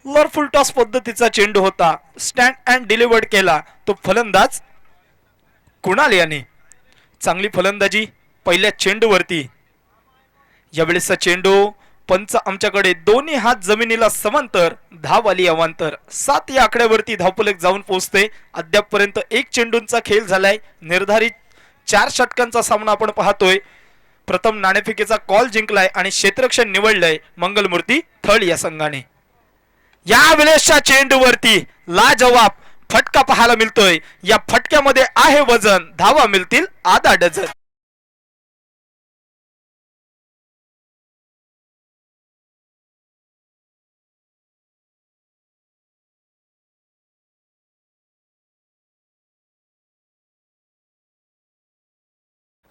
लॉर फुल toss पद्धतीचा चेंडू होता. स्टँड अँड डिलिव्हर्ड केला तो फलंदाज कुणाल याने. चांगली फलंदाजी पहिल्या चेंडूवरती. यावेळेसचा चेंडू पंच आमच्याकडे दोन्ही हात जमिनीला समांतर, धाव आली अवांतर. 7 या आकड्यावरती धावफलक जाऊन पोहोचते. अद्यापपर्यंत एक चेंडूंचा खेळ झालाय. निर्धारित 4 षटकांचा सामना आपण पाहतोय. प्रथम नाणेफेकीचा कॉल जिंकलाय आणि क्षेत्ररक्षण निवडलंय मंगलमूर्ती थळ या संघाने. या वेळेसच्या चेंडूवरती लाजवाब फटका पाहायला मिळतोय. या फटक्यामध्ये आहे वजन. धावा मिळतील आधा डझन.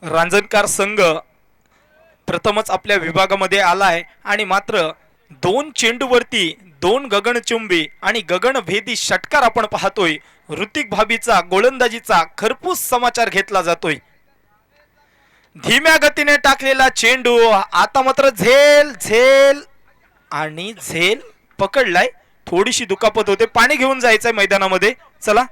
रांजणकार संघ प्रथमच आपल्या विभागामध्ये आलाय आणि मात्र 2 चेंडूवरती 2 गगनचुंबी आणि गगनभेदी षटकार आपण पाहतोय. ऋतिक भाबीचा गोलंदाजीचा खरपूस समाचार घेतला जातोय. धीम्या गतीने टाकलेला चेंडू आता मात्र झेल झेल आणि झेल पकडलाय. थोडीशी दुखापत होते. पाणी घेऊन जायचंय मैदानामध्ये. चला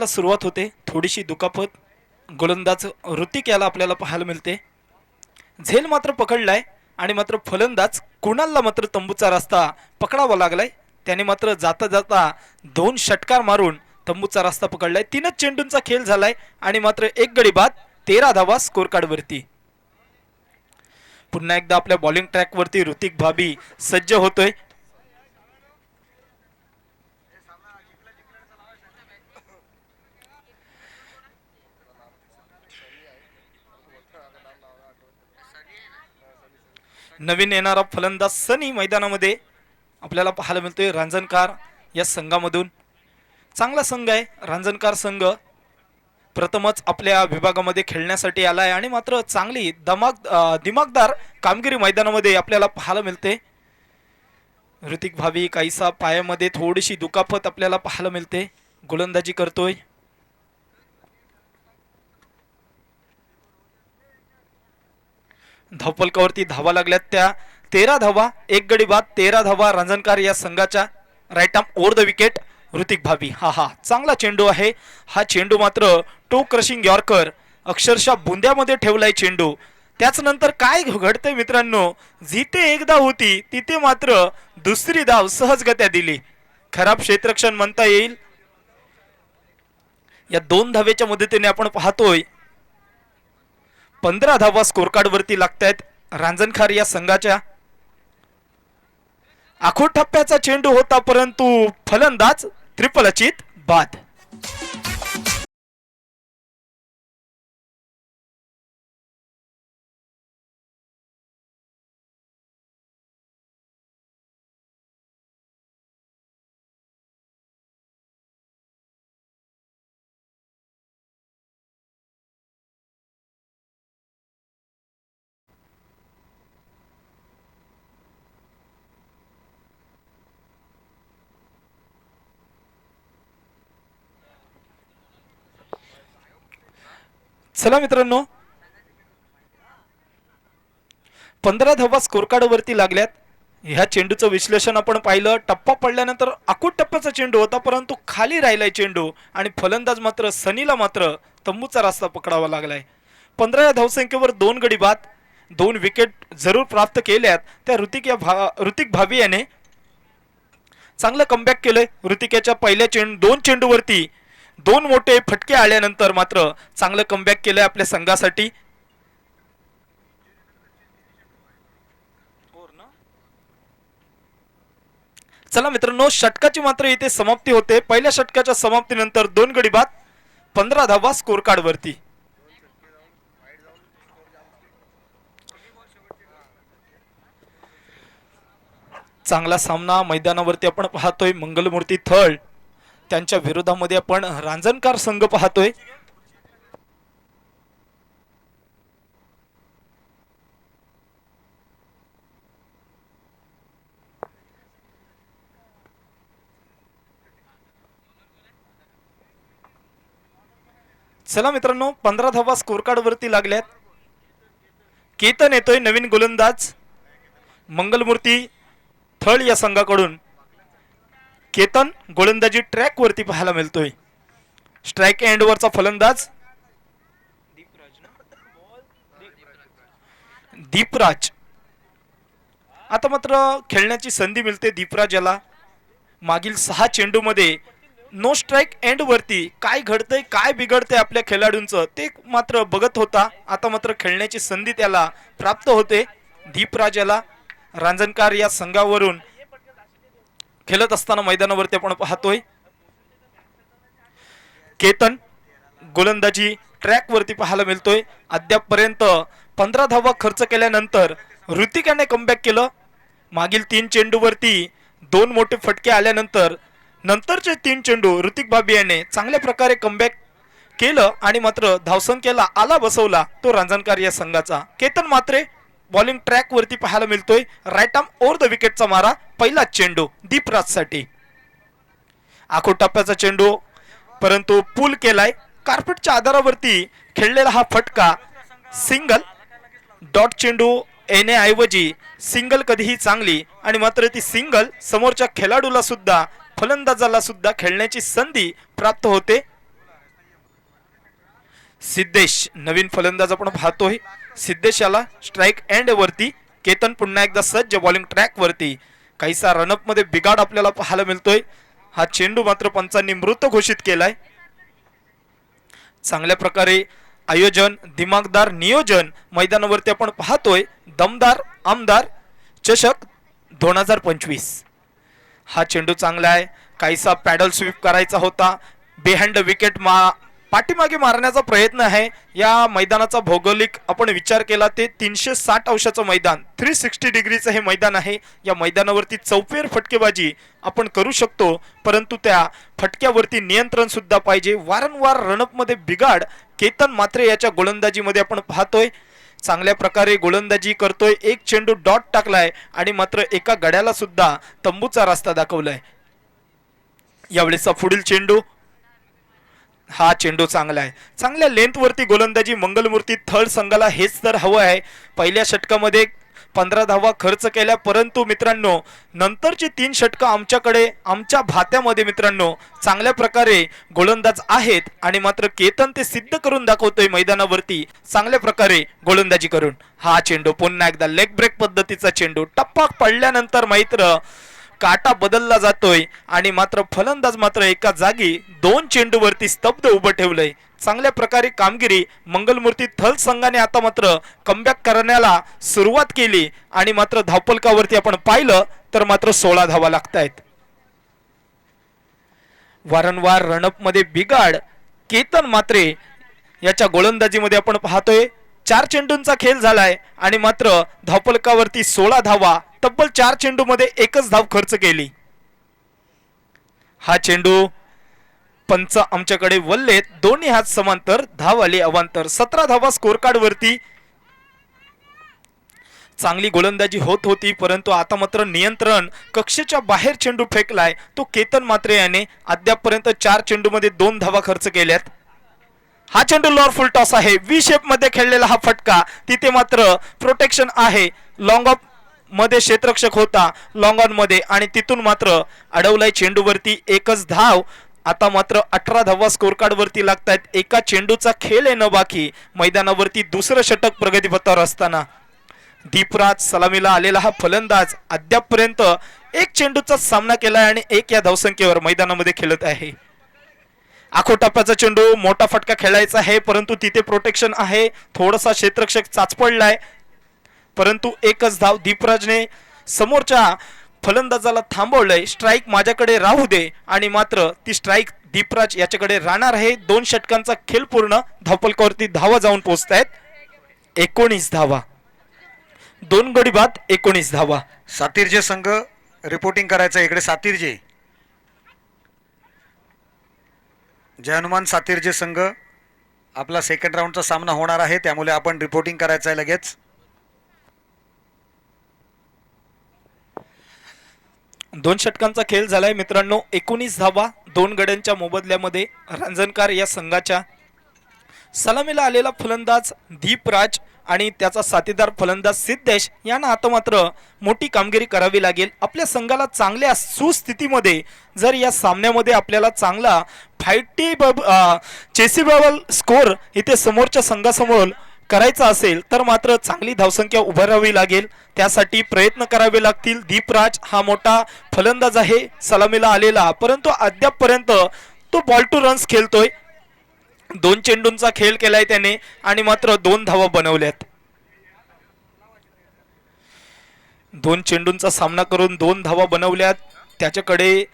सुरुवात होते. थोडीशी दुखापत गोलंदाज ऋतिक याला आपल्याला पाहायला मिळते. झेल मात्र पकडलाय आणि मात्र फलंदाज कुणालला मात्र तंबूचा रस्ता पकडावा लागलाय. त्याने मात्र जाता जाता 2 षटकार मारून तंबूचा रस्ता पकडलाय. 3च चेंडूंचा खेळ झालाय आणि मात्र एक गडी बाद. 13 धावा स्कोर कार्ड वरती. पुन्हा एकदा आपल्या बॉलिंग ट्रॅक वरती ऋतिक भाबी सज्ज होतोय. नवीन येणारा फलंदाज सनी मैदानामध्ये आपल्याला पाहायला मिळतोय. रांजणकार या संघामधून. चांगला संघ आहे रांजणकार संघ. प्रथमच आपल्या विभागामध्ये खेळण्यासाठी आलाय आणि मात्र चांगली दिमागदार कामगिरी मैदानामध्ये आपल्याला पाहायला मिळते. ऋतिक भावी काहीसा पायामध्ये थोडीशी दुखापत आपल्याला पाहायला मिळते. गोलंदाजी करतोय. धावपलकावरती धावा लागल्यात त्या 13 धावा. एक गडी बाद. 13 धावा रांजणकार या संघाच्या. Right arm over the wicket Hrithik Bhabi. हा चांगला चेंडू आहे. हा चेंडू मात्र टो क्रशिंग यॉर्कर अक्षरशः बुंद्यामध्ये ठेवलाय चेंडू. त्याच नंतर काय घडतंय मित्रांनो, जिथे एकदा होती तिथे मात्र दुसरी धाव सहजगत्या दिली. खराब क्षेत्ररक्षण म्हणता येईल. या 2 धावेच्या मदतीने आपण पाहतोय 15 धावा स्कोर कार्ड वरती लागतायत रांजणखार या संघाच्या. आखो टप्प्याचा चेंडू होता परंतु फलंदाज त्रिफल अचित बाद. चला मित्रांनो, 15 धावा स्कोर कार्ड वरती लागल्यात. ह्या चेंडूचं विश्लेषण आपण पाहिलं. टप्पा पडल्यानंतर आखूड टप्प्याचा चेंडू होता, परंतु खाली राहिलाय चेंडू आणि फलंदाज मात्र सनीला मात्र तंबूचा रस्ता पकडावा लागलाय. 15 धावसंख्येवर 2 गडी बाद, 2 विकेट जरूर प्राप्त केल्यात. त्या ऋतिक भावी याने चांगलं कमबॅक केलंय. ऋतिकेच्या पहिल्या 2 चेंडूवरती 2 मोठे फटके आल्यानंतर मात्र चांगलं कमबॅक केलंय आपल्या संघासाठी. चला मित्रांनो, षटकाची मात्र इथे समाप्ती होते. पहिल्या षटकाच्या समाप्तीनंतर 2 गडी बाद, 15 धावा स्कोर कार्ड वरती. चांगला सामना मैदानावरती आपण पाहतोय. मंगलमूर्ती थळ त्यांच्या विरोधामध्ये आपण रांजणकार संघ पाहतोय. चला मित्रांनो, 15 धावा स्कोर कार्ड वरती लागल्यात. केतन येतोय नवीन गोलंदाज मंगलमूर्ती थळ या संघाकडून. केतन गोलंदाजी ट्रॅक वरती पाहायला मिळतोय. स्ट्राइक एंड वरचा फलंदाज दीपराज. आता मात्र खेळण्याची संधी मिळते दीपराज याला. मागील 6 चेंडू मध्ये नो स्ट्राइक एंड वरती काय घडतंय, काय बिघडतंय आपल्या खेळाडूंचं ते मात्र बघत होता. आता मात्र खेळण्याची संधी त्याला प्राप्त होते. दीपराज याला रांजणकार या संघावरून खेळत असताना मैदानावरती आपण पाहतोय. केतन गोलंदाजी ट्रॅक वरती पाहायला मिळतोय. अद्यापपर्यंत 15 धावा खर्च केल्यानंतर ऋतिकाने कमबॅक केलं. मागील 3 चेंडूवरती 2 मोठे फटके आल्यानंतर नंतरचे 3 चेंडू ऋतिक भाभी याने चांगल्या प्रकारे कमबॅक केलं आणि मात्र धावसंख्येला आला बसवला तो रांजणकार या संघाचा. केतन मात्रे बॉलिंग ट्रॅक वरती पाहायला मिळतोय. राईट आर्म ओव्हर द विकेटचा मारा. पहिला चेंडू दीपराज साठी. आखूड टप्प्याचा चेंडू परंतु पूल केलाय. कार्पेटच्या आधारावरती खेळलेला हा फटका सिंगल. डॉट चेंडू येण्याऐवजी सिंगल कधीही चांगली आणि मात्र ती सिंगल समोरच्या खेळाडूला सुद्धा फलंदाजाला सुद्धा खेळण्याची संधी प्राप्त होते. सिद्धेश नवीन फलंदाज आपण पाहतोय. सिद्धेश याला स्ट्राइक एंड वरती. केतन पुन्हा एकदा सज्ज बॉलिंग ट्रॅक वरती. काहीसा रनअप मध्ये बिघाड आपल्याला पाहायला मिळतोय. हा चेंडू मात्र पंचांनी मृत घोषित केलाय. चांगल्या प्रकारे आयोजन, दिमागदार नियोजन मैदानावरती आपण पाहतोय. दमदार आमदार चषक 2025. हा चेंडू चांगला आहे. काहीसा पॅडल स्वीप करायचा होता. बिहाइंड विकेट पाठीमागे मारण्याचा प्रयत्न आहे. या मैदानाचा भौगोलिक आपण विचार केला ते 360 अंशाचं मैदान, 360 डिग्रीचं हे मैदान आहे. या मैदानावरती चौफेर फटकेबाजी आपण करू शकतो, परंतु त्या फटक्यावरती नियंत्रण सुद्धा पाहिजे. वारंवार रनअप मध्ये बिघाड केतन मात्रे याच्या गोलंदाजीमध्ये आपण पाहतोय. चांगल्या प्रकारे गोलंदाजी करतोय. एक चेंडू डॉट टाकलाय आणि मात्र एका गड्याला सुद्धा तंबूचा रस्ता दाखवलाय. यावेळेचा पुढील चेंडू, हा चेंडू चांगला आहे. चांगल्या लेंथ वरती गोलंदाजी मंगलमूर्ती थळ संघाला हेच तर हवं आहे. पहिल्या षटकामध्ये 15 धावा खर्च केल्या, परंतु मित्रांनो नंतरची 3 षटकं आमच्याकडे आमच्या भात्यामध्ये मित्रांनो चांगल्या प्रकारे गोलंदाज आहेत आणि मात्र केतन ते सिद्ध करून दाखवतोय मैदानावरती चांगल्या प्रकारे गोलंदाजी करून. हा चेंडू पुन्हा एकदा लेग ब्रेक पद्धतीचा चेंडू. टप्पा पडल्यानंतर मात्र काटा बदलला जातोय आणि मात्र फलंदाज मात्र एका जागी 2 चेंडूवरती स्तब्ध उभं ठेवलंय. चांगल्या प्रकारे कामगिरी मंगलमूर्ती थल संघाने आता मात्र कमबॅक करण्याला सुरुवात केली आणि मात्र धावपलकावरती आपण पाहिलं तर मात्र 16 धावा लागतायत. वारंवार रनअप मध्ये बिघाड केतन मात्रे याच्या गोलंदाजीमध्ये आपण पाहतोय. 4 चेंडूंचा खेळ झालाय आणि मात्र धावपलकावरती 16 धावा. तब्बल 4 चेंडू मध्ये एकच धाव खर्च केली. हा चेंडू पंच आमच्याकडे वल्लेत. दोन्ही हात समांतर, धाव आली अवांतर. 17 धावा स्कोर कार्ड वरती. चांगली गोलंदाजी होत होती, परंतु आता मात्र नियंत्रण कक्षेच्या बाहेर चेंडू फेकलाय तो केतन मात्रे याने. अद्यापपर्यंत 4 चेंडू मध्ये 2 धावा खर्च केल्यात. हा चेंडू लॉर फुल टॉस आहे. व्ही शेप मध्ये खेळलेला हा फटका, तिथे मात्र प्रोटेक्शन आहे. लॉंग ऑफ मध्ये क्षेत्ररक्षक होता लॉंग ऑन मध्ये आणि तिथून मात्र अडवलाय चेंडूवरती एकच धाव. आता मात्र 18 धावा स्कोर कार्ड वरती लागतायत. एका चेंडूचा खेळ आहे न बाकी मैदानावरती दुसरं षटक प्रगतीपथावर असताना दीपराज सलामीला आलेला हा फलंदाज अद्यापपर्यंत एक चेंडूचा सामना केलाय आणि एक या धावसंख्येवर मैदानामध्ये खेळत आहे. आखो टप्प्याचा चेंडू मोठा फटका खेळायचा आहे परंतु तिथे प्रोटेक्शन आहे. थोडासा क्षेत्ररक्षक चाचपडलाय परंतु एकच धाव. दीपराजने समोरच्या फलंदाजाला थांबवलंय. स्ट्राईक माझ्याकडे राहू दे आणि मात्र ती स्ट्राईक दीपराज याच्याकडे राहणार आहे. 2 षटकांचा खेळ पूर्ण. धावफलकावरती धावा जाऊन पोहोचतायत 19 धावा. 2 गडी बाद 19 धावा. सातिर्जे संघ रिपोर्टिंग करायचं इकडे. सातिर्जे जय हनुमान सातिर्जे संघ आपला सेकंड राऊंडचा सामना होणार आहे त्यामुळे आपण रिपोर्टिंग करायचं आहे लगेच. 2 षटकांचा खेळ झालाय मित्रांनो. 19 धावा 2 गड्यांच्या मोबदल्यामध्ये. रांजणकार या संघाच्या सलामीला आलेला फलंदाज दीपराज आणि त्याचा साथीदार फलंदाज सिद्धेश यांना आता मात्र मोठी कामगिरी करावी लागेल. आपल्या संघाला चांगल्या सुस्थितीमध्ये जर या सामन्यामध्ये आपल्याला चांगला चेसिबल स्कोर इथे समोरच्या संघासमोर करायचा असेल तर मात्र चांगली धावसंख्या उभारावी लागेल. त्यासाठी प्रयत्न करावे लागतील. दीपराज हा मोठा फलंदाज आहे सलामीला आलेला परंतु अद्यापपर्यंत तो बॉल टू रन्स खेळतोय. 2 चेंडूंचा खेळ केलाय त्याने आणि मात्र 2 धावा बनवल्यात. 2 चेंडूंचा सामना करून 2 धावा बनवल्यात. त्याच्याकडे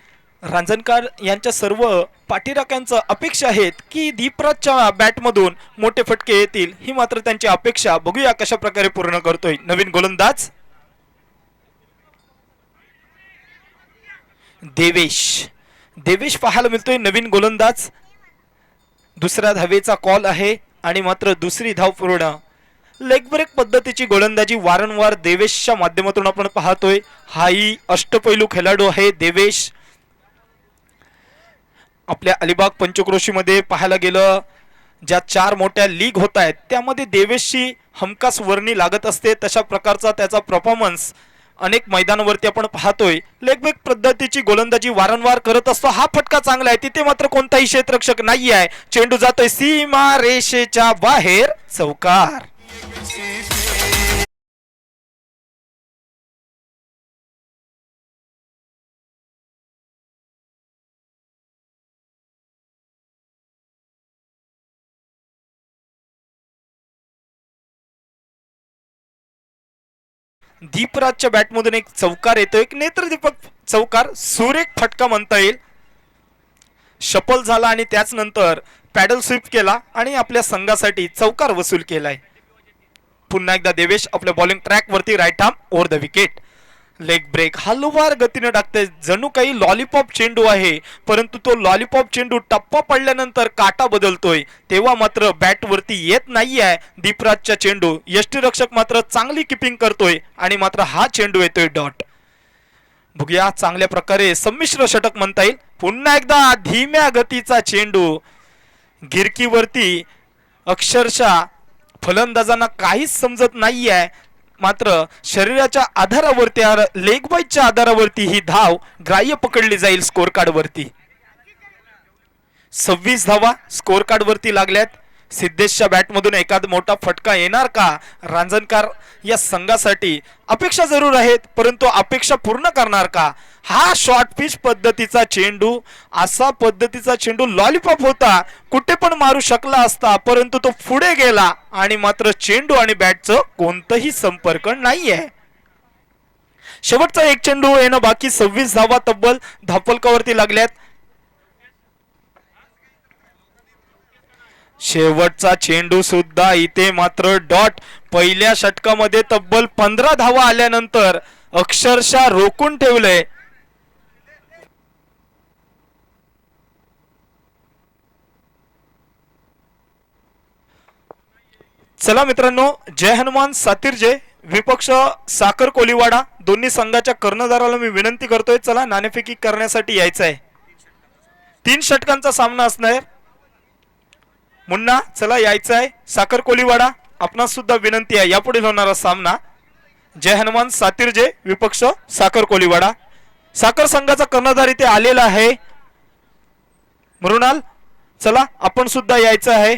रांजणकार यांच्या सर्व पाठीराख्यांचं अपेक्षा आहेत की दीपराजच्या बॅटमधून मोठे फटके येतील. ही मात्र त्यांची अपेक्षा. बघूया कशा प्रकारे पूर्ण करतोय नवीन गोलंदाज देवेश पाहायला मिळतोय नवीन गोलंदाज. दुसऱ्या धावेचा कॉल आहे आणि मात्र दुसरी धाव पूर्ण. लेग ब्रेक पद्धतीची गोलंदाजी वारंवार देवेशच्या माध्यमातून आपण पाहतोय. हाही अष्टपैलू खेळाडू आहे देवेश. आपल्या अलिबाग पंचक्रोशीमध्ये पाहायला गेलं ज्या 4 मोठ्या लीग होत आहेत त्यामध्ये देवेशची हमखास वर्णी लागत असते. तशा प्रकारचा त्याचा परफॉर्मन्स अनेक मैदानावरती आपण पाहतोय. लेग ब्रेक पद्धतीची गोलंदाजी वारंवार करत असतो. हा फटका चांगला आहे. तिथे मात्र कोणताही क्षेत्ररक्षक नाही आहे. चेंडू जातोय सीमा रेषेच्या बाहेर. चौकार. दीपराजच्या बॅटमधून एक चौकार येतो. एक नेत्रदीपक चौकार. सुरेख फटका म्हणता येईल. शफल झाला आणि त्याच नंतर पॅडल स्वीप केला आणि आपल्या संघासाठी चौकार वसूल केलाय. पुन्हा एकदा देवेश आपल्या बॉलिंग ट्रॅक वरती right arm over the wicket. Leg break हलवार गतीने टाकते. जणू काही लॉलीपॉप चेंडू आहे परंतु तो लॉलीपॉप चेंडू टप्पा पडल्यानंतर काटा बदलतोय तेव्हा मात्र बॅट वरती येत नाहीये दीपराजचा चेंडू. यष्टीरक्षक मात्र चांगली किपिंग करतोय आणि मात्र हा चेंडू येतोय डॉट. बघूया चांगल्या प्रकारे संमिश्र षटक म्हणता येईल. पुन्हा एकदा धीम्या गतीचा चेंडू गिरकीवरती. अक्षरशः फलंदाजांना काहीच समजत नाहीये मात्र शरीराच्या आधारावरती लेग बाईच्या आधारावरती ही धाव ग्राह्य पकडली जाईल स्कोर कार्ड वरती. 26 धावा स्कोर कार्ड वरती लागल्यात. सिद्धेशच्या बॅटमधून एखादा मोठा फटका येणार का रांजणकार या संघासाठी. अपेक्षा जरूर आहेत परंतु अपेक्षा पूर्ण करणार का. हा शॉर्ट पिच पद्धतीचा चेंडू असा पद्धतीचा चेंडू लॉलीपॉप होता. कुठे पण मारू शकला असता परंतु तो पुढे गेला आणि मात्र चेंडू आणि बॅटचं कोणतंही संपर्क नाहीये. शेवटचा एक चेंडू येणं बाकी. 26 धावा तब्बल धावफलकावरती लागल्यात. शेवटचा चेंडू सुद्धा इथे मात्र डॉट. पहिल्या षटकामध्ये तब्बल 15 धावा आल्यानंतर अक्षरशः रोखून ठेवलंय. चला मित्रांनो, जय हनुमान सातिर्जे विपक्ष साखर कोलीवाडा दोन्ही संघाच्या कर्णधाराला मी विनंती करतोय चला नाणेफेकी करण्यासाठी यायचं आहे. 3 षटकांचा सामना असणार. मुन्ना चला यायचं आहे. साखर कोलीवाडा आपणास सुद्धा विनंती आहे यापुढे होणारा सामना जय हनुमान सातिर्जे विपक्ष साखर कोलीवाडा. साखर संघाचा कर्णधार इथे आलेला आहे. मृणाल चला आपण सुद्धा यायचं आहे.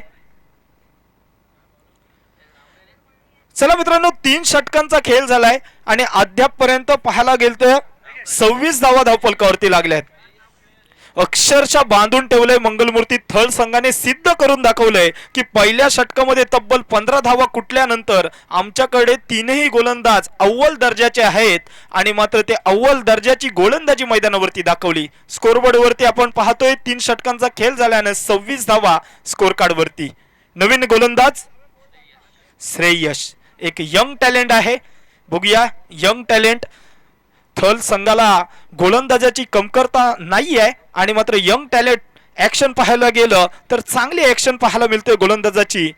चला मित्रांनो 3 षटकांचा खेळ झालाय आणि अद्यापपर्यंत पाहायला गेलं तर 26 धावा धावफलकावरती लागल्यात. अक्षरशः बांधून ठेवलंय मंगलमूर्ती थळ संघाने. सिद्ध करून दाखवलंय की पहिल्या षटकामध्ये तब्बल 15 धावा कुठल्यानंतर आमच्याकडे 3ही गोलंदाज अव्वल दर्जाचे आहेत आणि मात्र ते अव्वल दर्जाची गोलंदाजी मैदानावरती दाखवली. स्कोरबोर्ड वरती आपण पाहतोय 3 षटकांचा खेळ झाल्याने 26 धावा स्कोर कार्ड वरती. नवीन गोलंदाज श्रेयश एक यंग टॅलेंट आहे. बघूया यंग टॅलेंट. थल संघाला गोलंदाजाची कमतरता नाही आहे आणि मात्र यंग टॅलेंट ऍक्शन पाहायला गेलं तर चांगली ऍक्शन पाहायला मिळते गोलंदाजाची.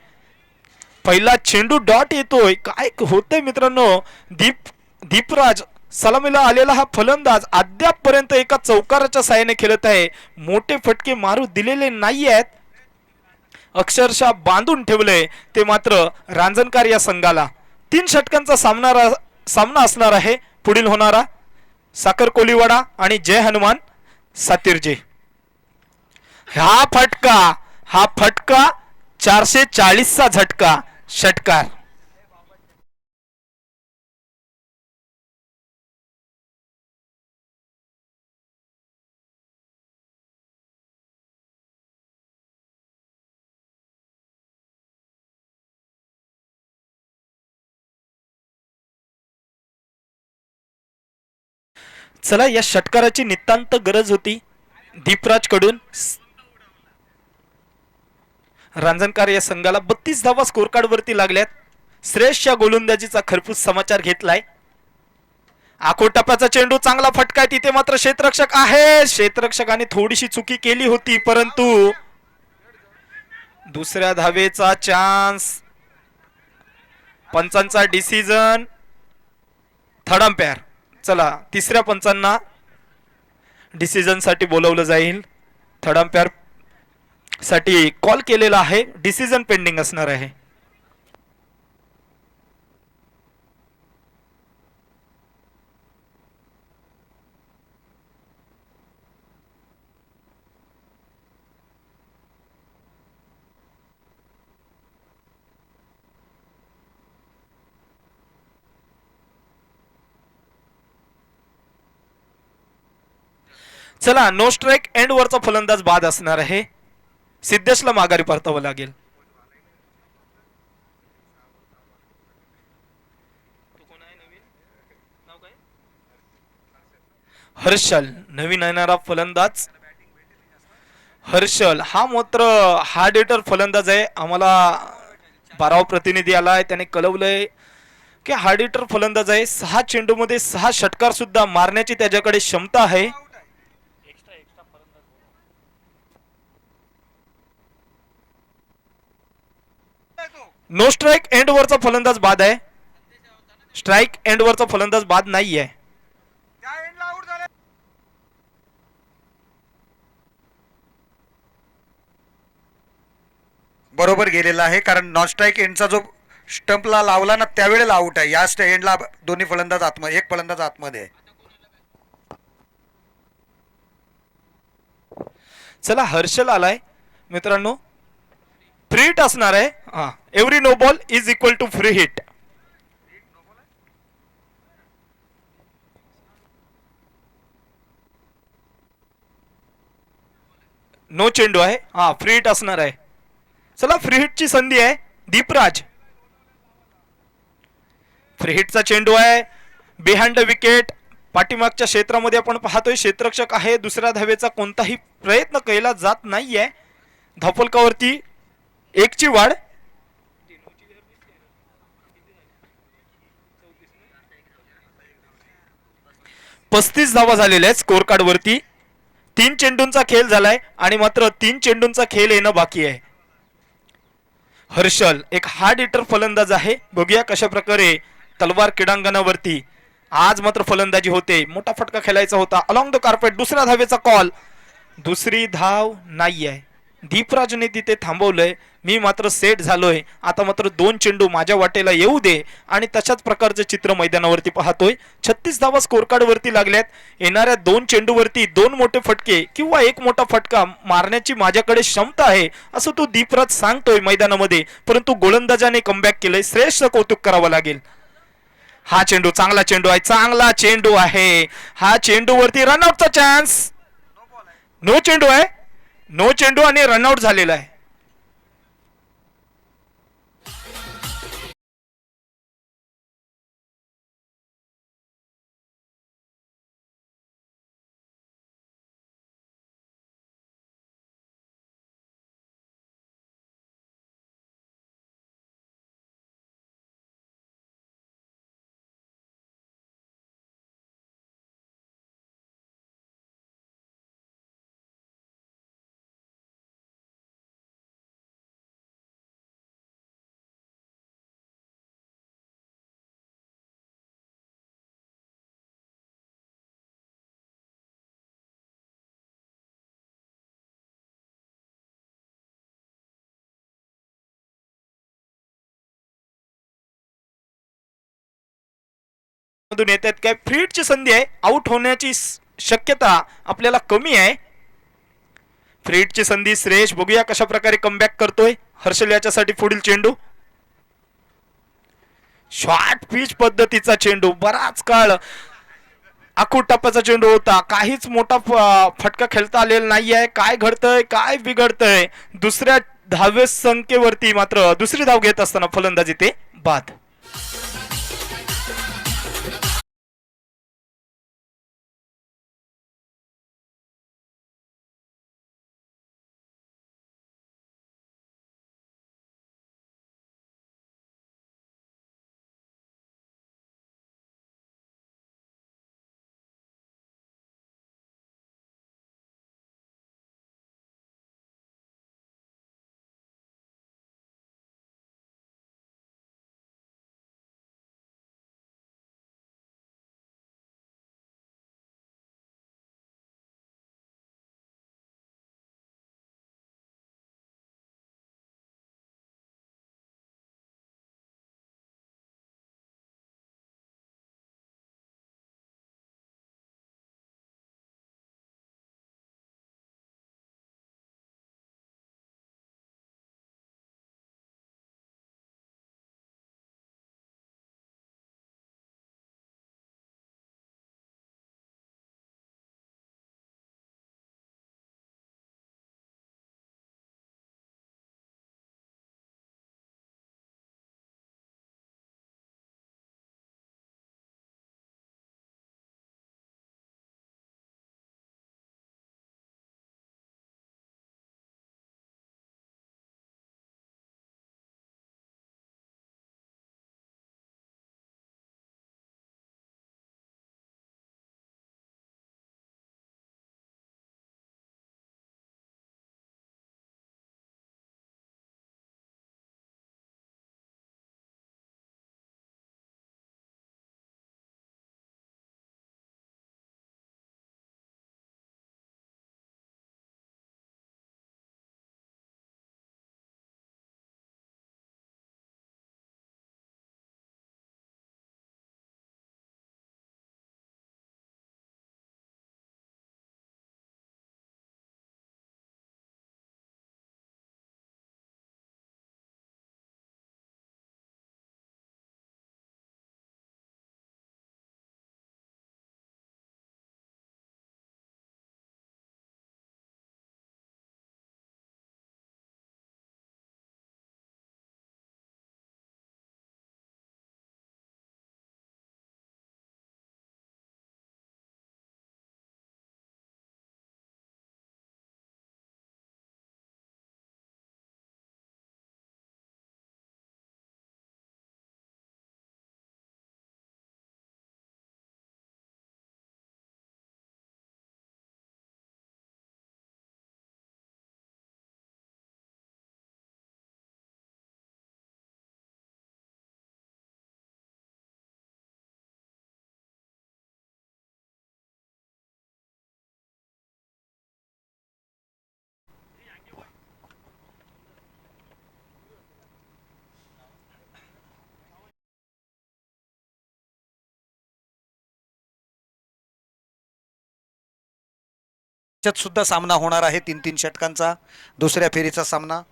पहिला चेंडू डॉट येतोय. काय होतंय मित्रांनो. दीपराज सलामीला आलेला हा फलंदाज अद्यापपर्यंत एका चौकाराच्या साहाय्याने खेळत आहे. मोठे फटके मारू दिलेले नाही आहेत. अक्षरशः बांधून ठेवले ते मात्र रांजणकार या संघाला. 3 षटकांचा सामना असणार आहे पुढील होणारा. साखर कोलीवाडा आणि जय हनुमान सातिर्जे. हा फटका 440 चा झटका. षटकार चला या षटकाराची नितांत गरज होती दीपराज कडून. रांजणकार या संघाला 32 धावा स्कोर कार्ड वरती लागल्यात. श्रेष्ठ या गोलंदाजीचा खरपूस समाचार घेतलाय. आखोटप्प्याचा चेंडू चांगला फटका. तिथे मात्र क्षेत्ररक्षक आहे. क्षेत्ररक्षकाने थोडीशी चुकी केली होती परंतु दुसऱ्या धावेचा चान्स. पंचांचा डिसिजन थर्ड अंपायर. चला तिसऱ्या पंचांना डिसिजन साठी बोलवलं जाईल. थर्ड अंपायर साठी कॉल केलेला आहे. डिसिजन पेंडिंग असणार आहे. चला नो स्ट्राइक एंड वरचा फलंदाज बाद असणार आहे. सिद्धेशला माघारी परतावं लागेल. हर्षल नवीन येणारा फलंदाज. हर्षल हा मात्र हार्ड हिटर फलंदाज आहे. आम्हाला 12वा प्रतिनिधी आलाय त्याने कळवलंय की हार्ड हिटर फलंदाज आहे. 6 चेंडू मध्ये 6 षटकार सुद्धा मारण्याची त्याच्याकडे क्षमता आहे. नो स्ट्राइक एंड वरचा फलंदाज बाद आहे. स्ट्राइक एंड वरचा फलंदाज बाद नाही आहे. बरोबर गेलेला आहे कारण नॉन स्ट्राईक एंडचा जो स्टंपला लावला ना त्यावेळेला आउट आहे. या एंडला दोन्ही फलंदाज आतमध्ये, एक फलंदाज आतमध्ये आहे. चला हर्षल आलाय मित्रांनो. फ्री हिट असणार आहे. हा every no ball is equal to free hit. No चेंडू आहे. हा फ्री हिट असणार आहे. चला फ्री हिटची संधी आहे. दीपराज फ्री हिटचा चेंडू आहे. बिहाइंड द विकेट पाठीमागच्या क्षेत्रामध्ये आपण पाहतोय क्षेत्ररक्षक आहे. दुसऱ्या धावेचा कोणताही प्रयत्न केला जात नाहीये. धावफलकावरती 1 ची वाढ. पस्तीस धावा झालेल्या आहेत स्कोर कार्ड वरती. 3 चेंडूंचा खेळ झालाय आणि मात्र 3 चेंडूंचा खेळ येणं बाकी आहे. हर्षल एक हार्ड हिटर फलंदाज आहे. बघूया कशा प्रकारे तलवार क्रीडांगणावरती आज मात्र फलंदाजी होते. मोठा फटका खेळायचा होता अलॉंग द कार्पेट. दुसऱ्या धावेचा कॉल. दुसरी धाव नाही आहे. दीपराजने तिथे थांबवलंय. मी मात्र सेट झालोय. आता मात्र 2 चेंडू माझ्या वाटेला येऊ दे आणि तशाच प्रकारचं चित्र मैदानावरती पाहतोय. 36 धावा स्कोर कार्ड वरती लागल्यात. येणाऱ्या 2 चेंडूवरती 2 मोठे फटके किंवा एक मोठा फटका मारण्याची माझ्याकडे क्षमता आहे असं तो दीपराज सांगतोय मैदानामध्ये. परंतु गोलंदाजाने कमबॅक केलंय. श्रेष्ठ कौतुक करावं लागेल. हा चेंडू चांगला चेंडू आहे. चांगला चेंडू आहे. हा चेंडू वरती रनआउटचा चान्स. नो चेंडू आहे. नो चेंडू आणि रनआउट झालेला आहे. मधून येत आहेत काय फ्रीडची संधी आहे. आउट होण्याची शक्यता आपल्याला कमी आहे. फ्रीडची संधी श्रेयश बघूया कशा प्रकारे कमबॅक करतोय. हर्षल याच्यासाठी पुढील चेंडू. शॉर्ट पिच पद्धतीचा चेंडू. बराच काळ आखूड टप्प्याचा चेंडू होता. काहीच मोठा फटका खेळता आलेला नाहीये. काय घडतंय काय बिघडतंय. दुसऱ्या धावे संख्येवरती मात्र दुसरी धाव घेत असताना फलंदाजी ते बाद. त्याच्यात सुद्धा सामना होणार आहे 3-3 षटकांचा दुसऱ्या फेरीचा सामना.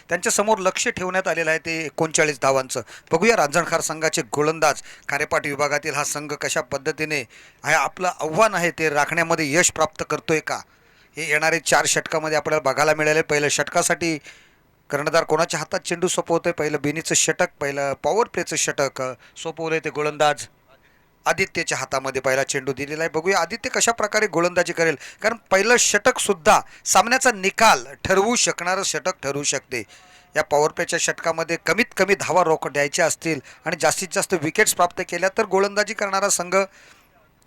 त्यांच्या समोर लक्ष ठेवण्यात आलेलं आहे ते 39 धावांचं. बघूया रांजणखार संघाचे गोलंदाज कार्यपाठ विभागातील हा संघ कशा पद्धतीने आहे आपलं आव्हान आहे ते राखण्यामध्ये यश प्राप्त करतोय का, हे येणारे 4 षटकामध्ये आपल्याला बघायला मिळाले. पहिल्या षटकासाठी कर्णधार कोणाच्या हातात चेंडू सोपवतोय, पहिलं बिनीचं षटक, पहिलं पॉवर प्लेचं षटक सोपवलंय ते गोलंदाज आदित्यच्या हातामध्ये पहिला चेंडू दिलेला आहे. बघूया आदित्य कशा प्रकारे गोलंदाजी करेल, कारण पहिलं षटक सुद्धा सामन्याचा निकाल ठरवू शकणारं षटक ठरू शकते. या पॉवर प्लेच्या षटकामध्ये कमीत कमी धावा रोख द्यायच्या असतील आणि जास्तीत जास्त विकेट्स प्राप्त केल्या तर गोलंदाजी करणारा संघ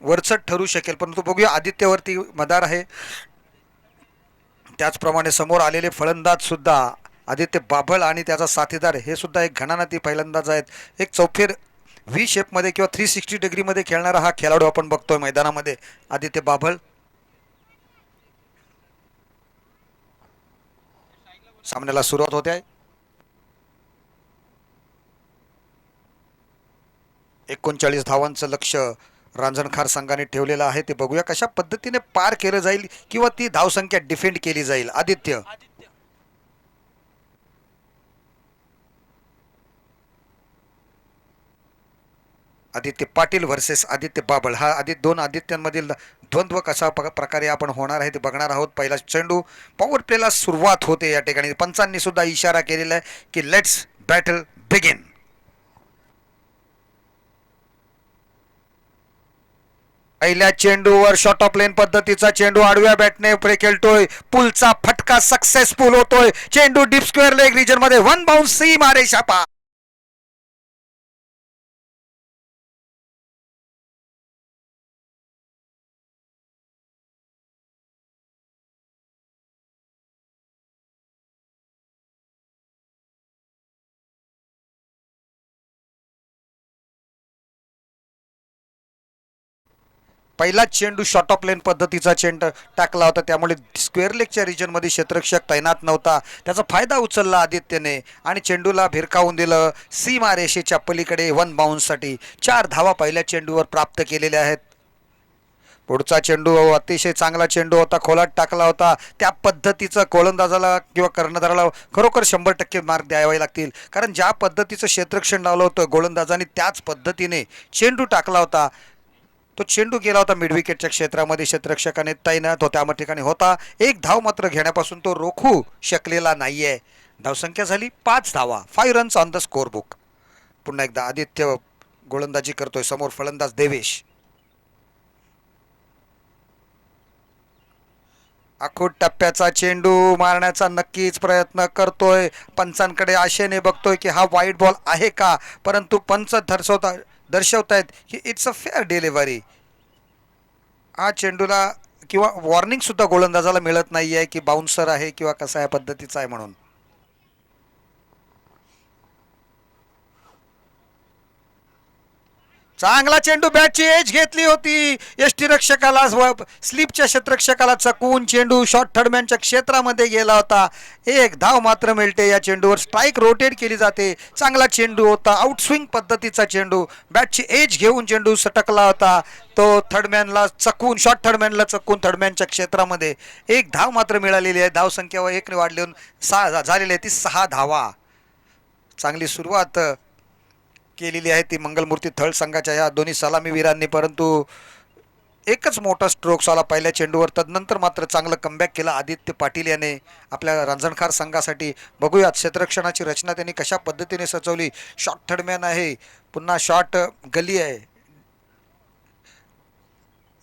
वरचढ ठरू शकेल. परंतु बघूया आदित्यवरती मदार आहे. त्याचप्रमाणे समोर आलेले फलंदाज सुद्धा आदित्य बाभळ आणि त्याचा साथीदार हे सुद्धा एक घणानाती फलंदाज आहेत. एक चौफेर व्ही शेपमध्ये किंवा 360 डिग्रीमध्ये खेळणारा हा खेळाडू आपण बघतोय मैदानामध्ये आदित्य बाभळ. सामन्याला सुरुवात होते आहे. 39 धावांचं लक्ष रांजणखार संघाने ठेवलेलं आहे. ते बघूया कशा पद्धतीने पार केलं जाईल किंवा ती धावसंख्या डिफेंड केली जाईल. आदित्य पाटील वर्सेस आदित्य बाबळ, हा दोन आदित्यांमधील द्वंद्व कशा प्रकारे आपण होणार आहे ते बघणार आहोत. पहिला चेंडू पॉवर प्लेला सुरुवात होते. या ठिकाणी पंचांनी सुद्धा इशारा केलेला आहे की लेट्स बॅटल बिगिन. पहिल्या चेंडूवर शॉर्ट ऑफ लेन पद्धतीचा चेंडू आडव्या बॅटने खेळतोय. पुलचा फटका सक्सेसफुल होतोय. चेंडू डीप स्क्वेअर लेग रिजन मध्ये वन बाउन्स सी मारे छापा. पहिला चेंडू शॉर्ट ऑफ लेन पद्धतीचा चेंडू टाकला होता, त्यामुळे स्क्वेअर लेगच्या रिजनमध्ये क्षेत्ररक्षक तैनात नव्हता. त्याचा फायदा उचलला आदित्यने आणि चेंडूला भिरकावून दिलं सीमा रेषेच्या पलीकडे वन बाउन्ससाठी. 4 धावा पहिल्या चेंडूवर प्राप्त केलेल्या आहेत. पुढचा चेंडू अतिशय चांगला चेंडू होता, खोलात टाकला होता. त्या पद्धतीचं गोलंदाजाला किंवा कर्णधाराला खरोखर 100% मार्क द्यावे लागतील, कारण ज्या पद्धतीचं क्षेत्ररक्षण लावलं होतं गोलंदाजाने त्याच पद्धतीने चेंडू टाकला होता. तो चेंडू गेला होता मिड विकेटच्या क्षेत्रामध्ये, क्षेत्ररक्षकाने तैनात होत्या ठिकाणी होता. 1 धाव मात्र घेण्यापासून तो रोखू शकलेला नाहीये. धावसंख्या झाली 5 धावा, 5 runs on the score book. पुन्हा एकदा आदित्य गोलंदाजी करतोय. समोर फलंदाज देवेश. आखूड टप्प्याचा चेंडू मारण्याचा नक्कीच प्रयत्न करतोय. पंचांकडे आशेने बघतोय की हा वाईट बॉल आहे का, परंतु पंच दर्शवतायत की इट्स अ फेअर डिलिव्हरी. हा चेंडूला किंवा वॉर्निंग सुद्धा गोलंदाजाला मिळत नाहीये की बाउन्सर आहे किंवा कसा या पद्धतीचा आहे म्हणून. चांगला चेंडू बॅटची एज घेतली होती. यष्टीरक्षकाला स्लिपच्या क्षेत्ररक्षकाला चकवून चेंडू शॉर्ट थर्डमॅनच्या क्षेत्रामध्ये गेला होता. 1 धाव मात्र मिळते. या चेंडूवर स्ट्राईक रोटेट केली जाते. चांगला चेंडू होता, आउटस्विंग पद्धतीचा चेंडू, बॅटची एज घेऊन चेंडू सटकला होता. तो थर्डमॅनला चकवून, शॉर्ट थर्डमॅनला चकवून थर्डमॅनच्या क्षेत्रामध्ये 1 धाव मात्र मिळालेली आहे. धावसंख्या 1 ने वाढली 6 झालेली आहे, ती 6 धावा. चांगली सुरुवात केलेली आहे ती मंगलमूर्ती थळ संघाच्या या दोन्ही सलामीवीरांनी, परंतु एकच मोठा स्ट्रोक्स आला पहिल्या चेंडूवर. तदनंतर मात्र चांगलं कमबॅक केलं आदित्य पाटील याने आपल्या रांजणखार संघासाठी. बघूयात क्षेत्ररक्षणाची रचना त्यांनी कशा पद्धतीने सजवली. शॉर्ट थर्डमॅन आहे, पुन्हा शॉर्ट गली आहे.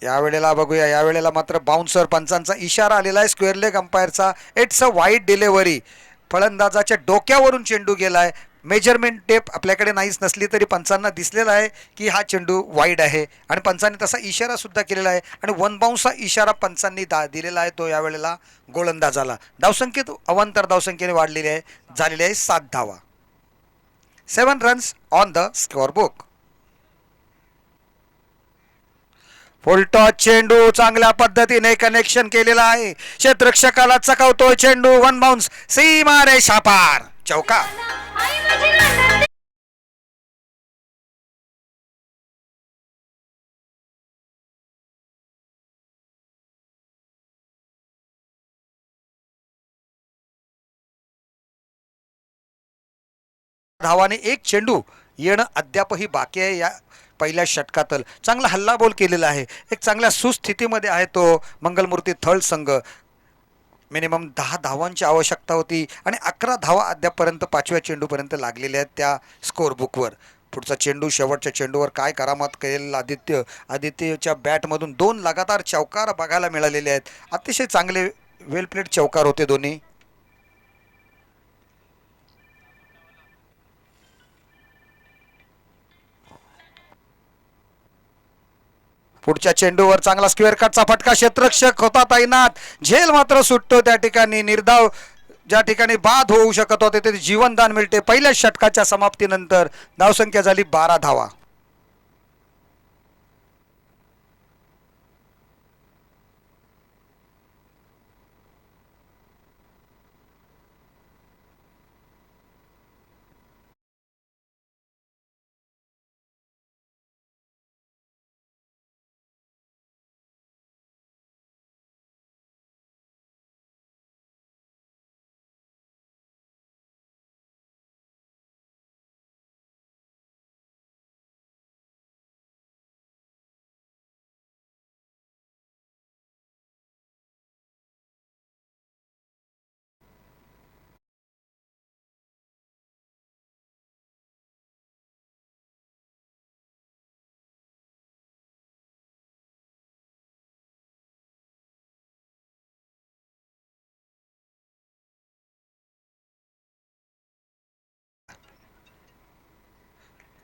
यावेळेला बघूया, यावेळेला मात्र बाउन्सर, पंचांचा इशारा आलेला आहे स्क्वेअर लेग अंपायरचा. It's a wide delivery. फलंदाजाच्या डोक्यावरून चेंडू गेलाय. मेजरमेंट टेप आपल्याकडे नाहीच नसली तरी पंचांना दिसलेला आहे की हा चेंडू वाईड आहे आणि पंचांनी तसा इशारा सुद्धा केलेला आहे आणि वन बाउन्सचा इशारा पंचांनी दिलेला आहे तो यावेळेला गोलंदाजाला. धावसंख्येत अवांतर धावसंख्येने वाढलेली आहे, झालेली आहे 7 धावा. 7 runs on the score book. Full toss चेंडू चांगल्या पद्धतीने कनेक्शन केलेला आहे. क्षेत्ररक्षकाला चकवतोय चेंडू. वन बाउन्स सीमा रेषा पार, चौका. धावाने एक चेंडू येणं अद्यापही बाकी आहे. या पहिल्या षटकातल चांगला हल्लाबोल केलेला आहे. एक चांगल्या सुस्थितीमध्ये आहे तो मंगलमूर्ती थळ संघ. मिनिमम 10 धावांची आवश्यकता होती आणि 11 धावा अद्यापपर्यंत 5व्या चेंडूपर्यंत लागलेल्या आहेत त्या स्कोअर बुकवर. पुढचा चेंडू, शेवटच्या चेंडूवर काय करामत करेल आदित्यच्या बॅटमधून 2 लगातार चौकार बघायला मिळालेले आहेत. अतिशय चांगले वेल प्लेड चौकार होते दोन्ही. पुढच्या चेंडूवर चांगला स्क्वेअर कटचा फटका. क्षेत्ररक्षक होता तैनात. झेल मात्र सुटतो त्या ठिकाणी. निर्धाव ज्या ठिकाणी बाद होऊ शकत होते ते जीवनदान मिळते. पहिल्या षटकाच्या समाप्तीनंतर धावसंख्या झाली 12 धावा.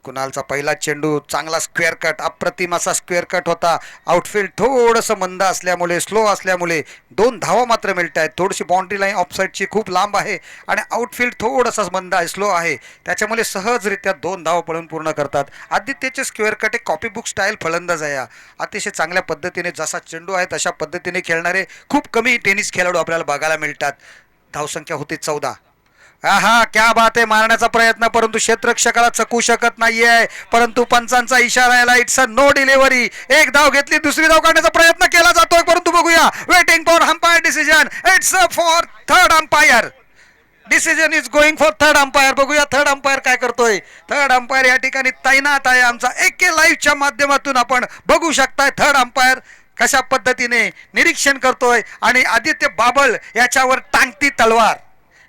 कुणालचा पहिला चेंडू चांगला स्क्वेअर कट, अप्रतिम असा स्क्वेअर कट होता. आउटफील्ड थोडंसं मंद असल्यामुळे, स्लो असल्यामुळे 2 धावा मात्र मिळत आहेत. थोडीशी बाउंड्री लाईन ऑफसाईडची खूप लांब आहे आणि आउटफील्ड थोडंसं मंद आहे, स्लो आहे, त्याच्यामुळे सहजरित्या 2 धावा पळून पूर्ण करतात. आदित्यचे स्क्वेअर कट एक कॉपीबुक स्टाईल फलंदाज आहे. अतिशय चांगल्या पद्धतीने जसा चेंडू आहे तशा पद्धतीने खेळणारे खूप कमी टेनिस खेळाडू आपल्याला बघायला मिळतात. धावसंख्या होती 14. हा क्या बात आहे. मारण्याचा प्रयत्न, परंतु क्षेत्ररक्षकाला चकू शकत नाहीये. परंतु पंचांचा इशारा याला इट्स अ नो डिलिव्हरी. एक धाव घेतली, दुसरी धाव काढण्याचा प्रयत्न केला जातोय, परंतु बघूया waiting for umpire decision. It's for third umpire. Decision is going for third umpire. बघूया थर्ड अंपायर काय करतोय. थर्ड अंपायर या ठिकाणी तैनात आहे. आमचा AK लाईव्हच्या माध्यमातून आपण बघू शकताय थर्ड अंपायर कशा पद्धतीने निरीक्षण करतोय आणि आदित्य बाबल याच्यावर टांगती तलवार.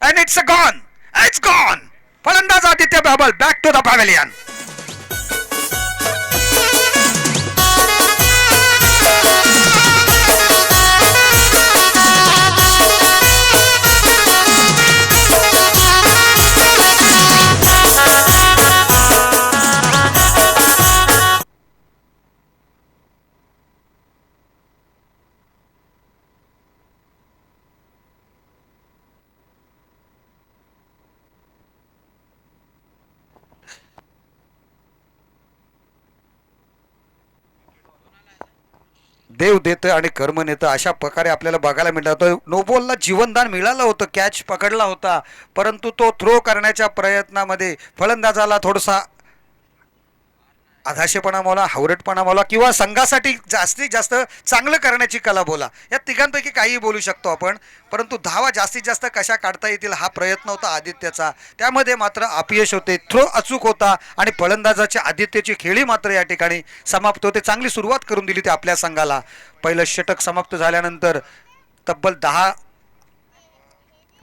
And it's gone. It's gone. फलंदाज आदित्य बाबल back to the pavilion. देव देतं आणि कर्म नेतं अशा प्रकारे आपल्याला बघायला मिळतं. नो बॉलला जीवनदान मिळालं होतं, कॅच पकडला होता, परंतु तो थ्रो करण्याच्या प्रयत्नामध्ये फलंदाजाला थोडासा आधाशेपणा बोला, हावरटपणा बोला किंवा संघासाठी जास्तीत जास्त चांगलं करण्याची कला बोला, या तिघांपैकी काहीही बोलू शकतो आपण. परंतु धावा जास्तीत जास्त कशा काढता येतील हा प्रयत्न होता आदित्यचा. त्यामध्ये मात्र अपयश होते. थ्रो अचूक होता आणि फलंदाजाची आदित्यची खेळी मात्र या ठिकाणी समाप्त होते. चांगली सुरुवात करून दिली ते आपल्या संघाला. पहिलं षटक समाप्त झाल्यानंतर तब्बल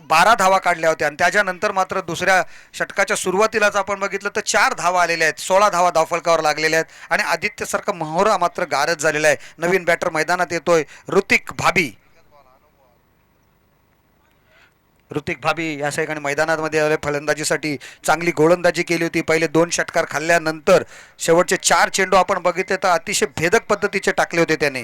12 धावा काढल्या होत्या आणि त्याच्यानंतर मात्र दुसऱ्या षटकाच्या सुरुवातीलाच आपण बघितलं तर 4 धावा आलेल्या आहेत. 16 धावा धावफलकावर लागलेल्या आहेत आणि आदित्यसारखा मोहरा मात्र गारज झालेला आहे. नवीन बॅटर मैदानात येतोय ऋतिक भाबी. ऋतिक भाबी या ठिकाणी मैदानामध्ये आले फलंदाजीसाठी. चांगली गोलंदाजी केली होती. पहिले 2 षटकार खाल्ल्यानंतर शेवटचे 4 चेंडू आपण बघितले तर अतिशय भेदक पद्धतीचे टाकले होते त्याने.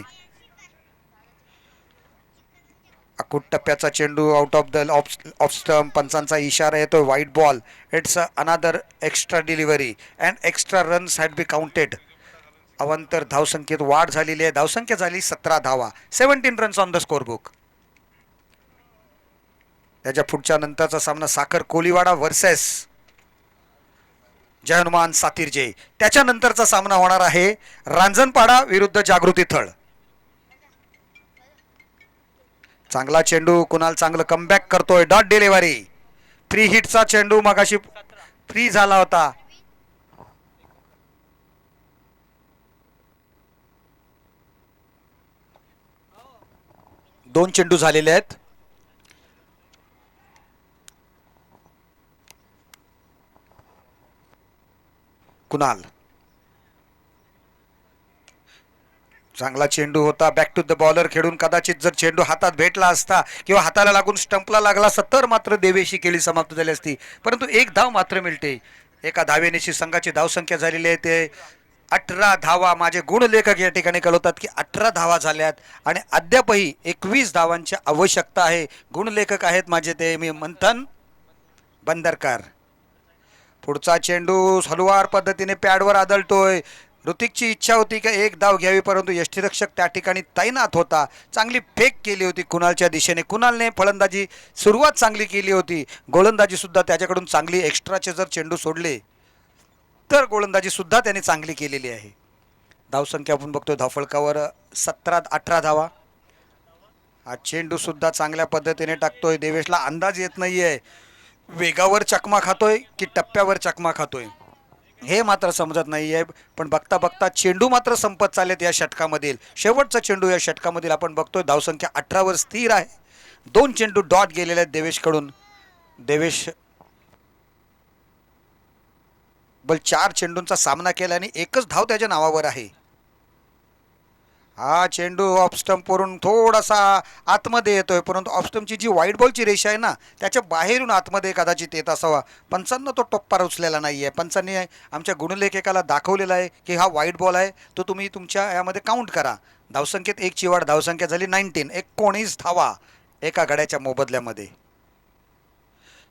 अकुट टप्प्याचा चेंडू out of the off stump. पंचांचा इशारा येतोय white ball. It's another extra delivery and extra runs had be counted. अवंतर धावसंख्येत वाढ झालेली आहे. धावसंख्या झाली 17 धावा. 17 runs on the score book. त्याच्या पुढच्या नंतरचा सामना साखर कोलीवाडा वर्सेस जय हनुमान सातिर्जे. त्याच्यानंतरचा सामना होणार आहे रांजणपाडा विरुद्ध जागृती थळ. चांगला चेंडू. कुणाल चांगलं कमबॅक करतोय. Dot delivery. फ्री हिटचा चेंडू मगाशी फ्री झाला होता. दोन चेंडू झालेले आहेत. कुणाल चांगला चेंडू होता. बॅक टू द बॉलर खेळून कदाचित जर चेंडू हातात भेटला असता किंवा हाताला लागून स्टंपला लागला असता तर मात्र देवेशी खेळी समाप्त झाली असती. परंतु एक धाव मात्र मिळते. एका धावेनेशी संघाची धावसंख्या झालेली आहे ते 18 धावा. माझे गुणलेखक या ठिकाणी कळवतात की 18 धावा झाल्यात आणि अद्यापही 21 धावांची आवश्यकता आहे. गुणलेखक आहेत माझे ते मी मंथन बंदरकर. पुढचा चेंडू हलवार पद्धतीने पॅडवर आदळतोय. ऋतिकची इच्छा होती की एक धाव घ्यावी परंतु यष्टीरक्षक त्या ठिकाणी तैनात होता. चांगली फेक केली होती कुणालच्या दिशेने. कुणालने फलंदाजी सुरुवात चांगली केली होती. गोलंदाजी सुद्धा त्याच्याकडून चांगली. एक्स्ट्राचे जर चेंडू सोडले तर गोलंदाजी सुद्धा त्याने चांगली केलेली आहे. धावसंख्या आपण बघतोय धावफलकावर 18 धावा. हा चेंडू सुद्धा चांगल्या पद्धतीने टाकतोय. देवेशला अंदाज येत नाहीये वेगावर चकमा खातोय की टप्प्यावर चकमा खातोय हे मात्र समजत नाहीये. पण बघता बघता चेंडू मात्र संपत चाललेत या षटकामधील. शेवटचा चेंडू या षटकामधील आपण बघतोय. धावसंख्या 18 वर स्थिर आहे. 2 चेंडू डॉट गेलेले आहेत देवेशकडून. देवेश बल 4 चेंडूंचा सामना केला आणि एकच धाव त्याच्या नावावर आहे. हा चेंडू ऑफ स्टंपवरून थोडासा आतमध्ये येतोय परंतु ऑफ स्टंपची जी व्हाईट बॉलची रेषा आहे ना त्याच्या बाहेरून आतमध्ये कदाचित येत असावा. पंचांना तो टप्पा उचलेला नाही आहे. पंचांनी आमच्या गुणलेखकाला दाखवलेला आहे की हा व्हाईट बॉल आहे तो तुम्ही तुमच्या यामध्ये काउंट करा. धावसंख्येत 1 ची वाढ. धावसंख्या झाली 19 धावा एका गड्याच्या मोबदल्यामध्ये.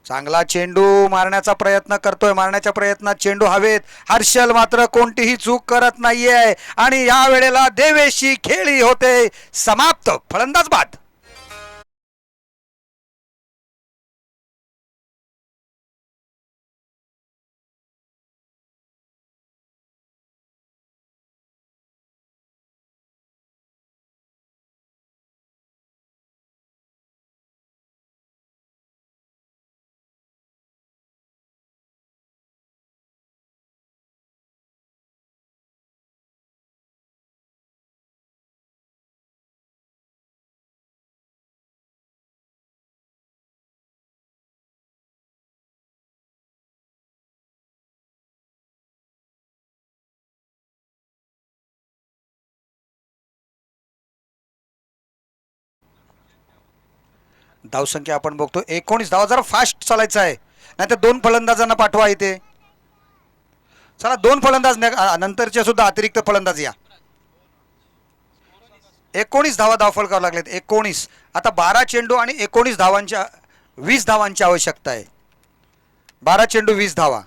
चांगला चेंडू मारण्याचा प्रयत्न करतोय. मारण्याच्या प्रयत्नात चेंडू हवेत. हर्षल मात्र कोणतीही चूक करत नाहीये आणि या वेळेला देवेशी खेळी होते समाप्त. फलंदाज बाद. धावसंख्या आपण बघतो 19 धावा. जरा फास्ट चालायचं आहे नाही तर 2 फलंदाजांना पाठवा इथे. चला 2 फलंदाज नंतरचे सुद्धा अतिरिक्त फलंदाज या. 19 धावा धावफलकावर लागलेत. 19. आता 12 चेंडू आणि 19 धावांच्या 20 धावांची आवश्यकता आहे. 12 चेंडू 20 धावा.